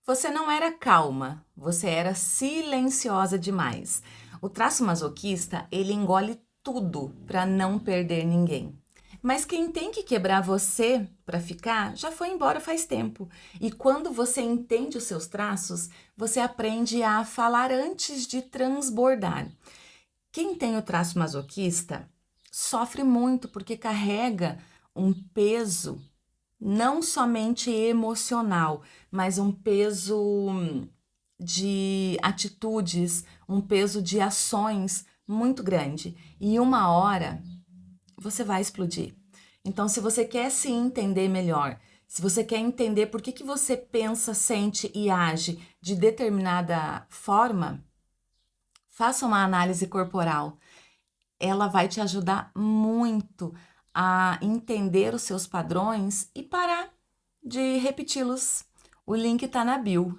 Você não era calma, você era silenciosa demais. O traço masoquista, ele engole tudo para não perder ninguém. Mas quem tem que quebrar você para ficar já foi embora faz tempo. E quando você entende os seus traços, você aprende a falar antes de transbordar. Quem tem o traço masoquista sofre muito porque carrega um peso não somente emocional, mas um peso de atitudes, um peso de ações muito grande. E uma hora você vai explodir. Então, se você quer se entender melhor, se você quer entender por que você pensa, sente e age de determinada forma, faça uma análise corporal. Ela vai te ajudar muito a entender os seus padrões e parar de repeti-los. O link está na bio.